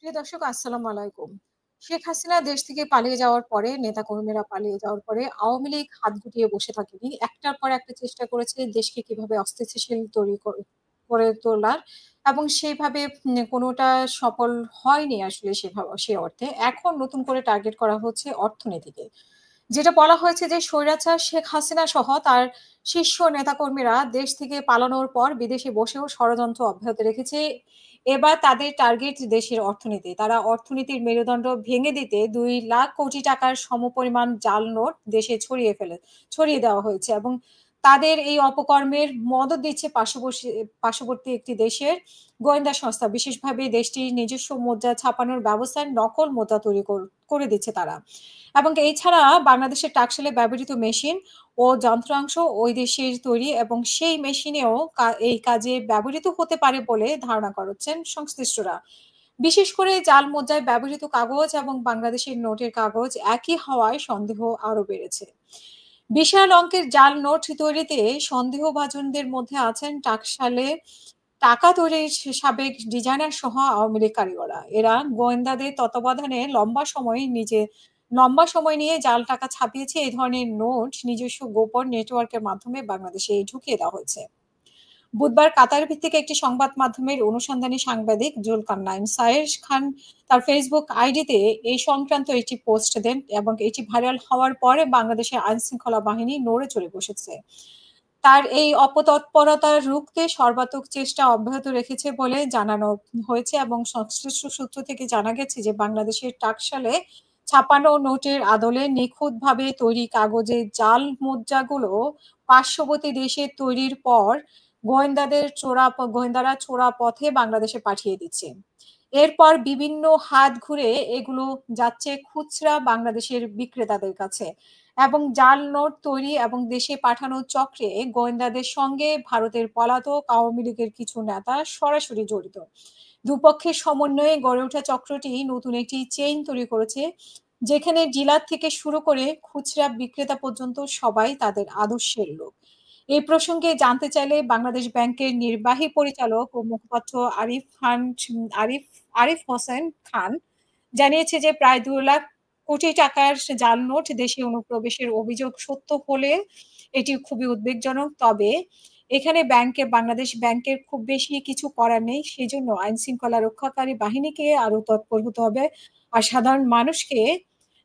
প্রিয় দর্শক আসসালামু আলাইকুম। শেখ হাসিনা দেশ থেকে পালিয়ে যাওয়ার পরে, নেতাকর্মীরা পালিয়ে যাওয়ার পরে আওয়ামী লীগ হাত গুটিয়ে বসে থাকেনি। একটার পর একটা চেষ্টা করেছে দেশকে কিভাবে অস্থিতিশীল তৈরি করে তোলার এবং সেইভাবে কোনোটা সফল হয়নি আসলে সে অর্থে। এখন নতুন করে টার্গেট করা হচ্ছে অর্থনীতিকে। যেটা বলা হয়েছে যে স্বৈরাচার শেখ হাসিনা সহ তার শীর্ষ নেতাকর্মীরা দেশ থেকে পালানোর পর বিদেশে বসেও ষড়যন্ত্র অব্যাহত রেখেছে। এবার তাদের টার্গেট দেশের অর্থনীতি। তারা অর্থনীতির মেরুদণ্ড ভেঙে দিতে ২,০০,০০০ কোটি টাকার সমপরিমাণ জাল নোট দেশে ছড়িয়ে দেওয়া হয়েছে এবং তাদের এই অপকর্মের মদদ দিচ্ছে পার্শ্ববর্তী একটি দেশের গোয়েন্দা সংস্থা। বিশেষভাবে দেশটির নিজস্ব মুদ্রা ছাপানোর ব্যবস্থায় নকল মুদ্রা তৈরি করে দিচ্ছে তারা। এবং এছাড়া বাংলাদেশের টাকশালে ব্যবহৃত মেশিন ও যন্ত্রাংশ ওই দেশের তৈরি এবং সেই মেশিনেও এই কাজে ব্যবহৃত হতে পারে বলে ধারণা করছেন সংশ্লিষ্টরা। বিশেষ করে জাল মুদ্রায় ব্যবহৃত কাগজ এবং বাংলাদেশের নোটের কাগজ একই হওয়ায় সন্দেহ আরো বেড়েছে। বিশাল অঙ্কের জাল নোট তৈরিতে সন্দেহভাজনদের মধ্যে আছেন টাকশালে টাকা তৈরির সাবেক ডিজাইনার সহ আওয়ামী লীগ কারিগররা। এরা গোয়েন্দাদের তত্ত্বাবধানে লম্বা সময় নিয়ে জাল টাকা ছাপিয়েছে। এই ধরনের নোট নিজস্ব গোপন নেটওয়ার্কের মাধ্যমে বাংলাদেশে ঢুকিয়ে দেওয়া হয়েছে। বুধবার কাতার ভিত্তিক একটি সংবাদ মাধ্যমের অনুসন্ধানী সাংবাদিক জুলকারনাইন সায়ের খান তার ফেসবুক আইডিতে এই সংক্রান্ত একটি পোস্ট দেন এবং এটি ভাইরাল হওয়ার পরে বাংলাদেশের আইনশৃঙ্খলা বাহিনী নড়ে চড়ে বসেছে। তার এই অপতৎপরতা রুখতে সর্বাত্মক চেষ্টা অব্যাহত রেখেছে বলে জানানো হয়েছে এবং সংশ্লিষ্ট সূত্র থেকে জানা গেছে যে বাংলাদেশের টাকশালে ছাপানো নোটের আদলে নিখুঁতভাবে তৈরি কাগজের জাল মুদ্রাগুলো পার্শ্ববর্তী দেশে তৈরির পর গোয়েন্দারা চোরা পথে বাংলাদেশে পাঠিয়ে দিচ্ছে। এরপর বিভিন্ন হাত ঘুরে এগুলো যাচ্ছে খুচরা বাংলাদেশের বিক্রেতাদের কাছে এবং জাল নোট তৈরি এবং দেশে পাঠানোর চক্রে গোয়েন্দাদের সঙ্গে ভারতের পলাতক আওয়ামী লীগের কিছু নেতা সরাসরি জড়িত। দুপক্ষের সমন্বয়ে গড়ে ওঠা চক্রটি নতুন একটি চেইন তৈরি করেছে, যেখানে ডিলার থেকে শুরু করে খুচরা বিক্রেতা পর্যন্ত সবাই তাদের আদর্শের লোক। এই প্রসঙ্গে জানতে চাইলে বাংলাদেশ ব্যাংকের নির্বাহী পরিচালক ও মুখপাত্র আরিফ আরিফ হোসেন খান জানিয়েছে যে প্রায় ২,০০,০০০ কোটি টাকার জাল নোট দেশে অনুপ্রবেশের অভিযোগ সত্য হলে এটি খুবই উদ্বেগজনক। তবে এখানে বাংলাদেশ ব্যাংকের খুব বেশি কিছু করার নেই। সেজন্য আইনশৃঙ্খলা রক্ষাকারী বাহিনীকে আরো তৎপর হতে হবে। আর সাধারণ মানুষকে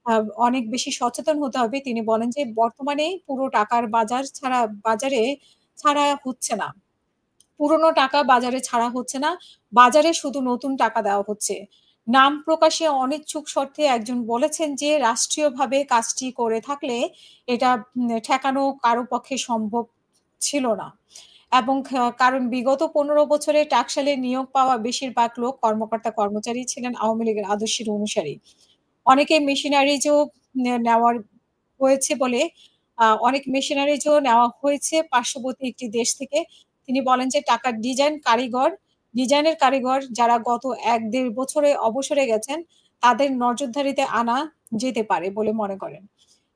আ অনেক বেশি সচেতন হতে হবে। তিনি বলেন যে বর্তমানে পুরো টাকার বাজারে ছাড়া হচ্ছে না। পুরনো টাকা বাজারে ছাড়া হচ্ছে না। বাজারে শুধু নতুন টাকা দেওয়া হচ্ছে। নাম প্রকাশে অনিচ্ছুক শর্তে একজন বলেছেন যে, রাষ্ট্রীয়ভাবে কাজটি করে থাকলে এটা ঠেকানো কারো পক্ষে সম্ভব ছিল না। এবং কারণ বিগত ১৫ বছরে টাকশালে নিয়োগ পাওয়া বেশিরভাগ লোক কর্মকর্তা-কর্মচারী ছিলেন আওয়ামী লীগের আদর্শের অনুসারী। অনেকে মেশিনারিজও নেওয়ার হয়েছে বলে অনেক মেশিনারিজও নেওয়া হয়েছে পার্শ্ববর্তী একটি দেশ থেকে। তিনি বলেন যে টাকার ডিজাইনের কারিগর যারা গত ১-১.৫ বছরে অবসরে গেছেন, তাদের নজরদারিতে আনা যেতে পারে বলে মনে করেন।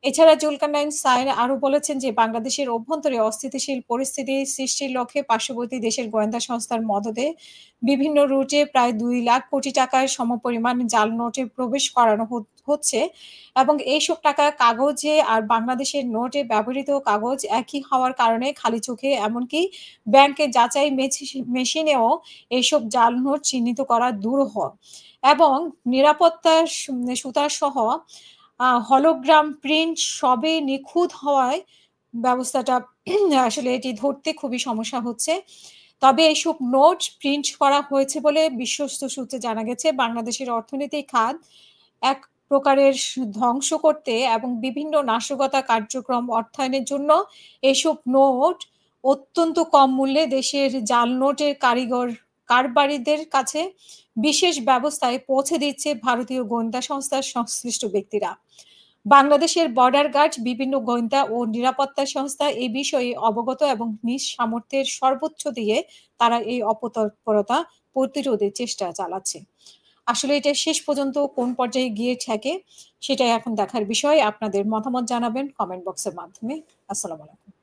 এছাড়া জুলকারনাইন সাইর আরো বলেছেন যে বাংলাদেশের অভ্যন্তরে অস্থিতিশীল পরিস্থিতি সৃষ্টির লক্ষ্যে পার্শ্ববর্তী দেশের গোয়েন্দা সংস্থার মদদে বিভিন্ন রুটে প্রায় ২,০০,০০০ কোটি টাকার সমপরিমাণ জাল নোটে প্রবেশ করানো হচ্ছে এবং এইসব টাকা কাগজে আর বাংলাদেশের নোটে ব্যবহৃত কাগজ একই হওয়ার কারণে খালি চোখে এমনকি ব্যাংকের যাচাই মেশিনেও এইসব জাল নোট চিহ্নিত করা দুরূহ এবং নিরাপত্তা সুতাসহ হলোগ্রাম প্রিন্ট সবই নিখুঁত হওয়ায় ব্যবস্থাটা আসলে এটি ধরতে খুবই সমস্যা হচ্ছে। তবে এসব নোট প্রিন্ট করা হয়েছে বলে বিশ্বস্ত সূত্রে জানা গেছে। বাংলাদেশের অর্থনৈতিক খাত এক প্রকারের ধ্বংস করতে এবং বিভিন্ন নাশকতা কার্যক্রম অর্থায়নের জন্য এসব নোট অত্যন্ত কম মূল্যে দেশের জাল নোটের কারবারিদের কাছে বিশেষ ব্যবস্থায় পৌঁছে দিচ্ছে ভারতীয় গোয়েন্দা সংস্থার সংশ্লিষ্ট ব্যক্তিরা। বাংলাদেশের বর্ডার গার্ড, বিভিন্ন গোয়েন্দা ও নিরাপত্তা সংস্থা এই বিষয়ে অবগত এবং নিজ সামর্থ্যের সর্বোচ্চ দিয়ে তারা এই অপতৎপরতা প্রতিরোধের চেষ্টা চালাচ্ছে। আসলে এটা শেষ পর্যন্ত কোন পর্যায়ে গিয়ে ঠেকে সেটাই এখন দেখার বিষয়। আপনাদের মতামত জানাবেন কমেন্ট বক্সের মাধ্যমে। আসসালামু আলাইকুম।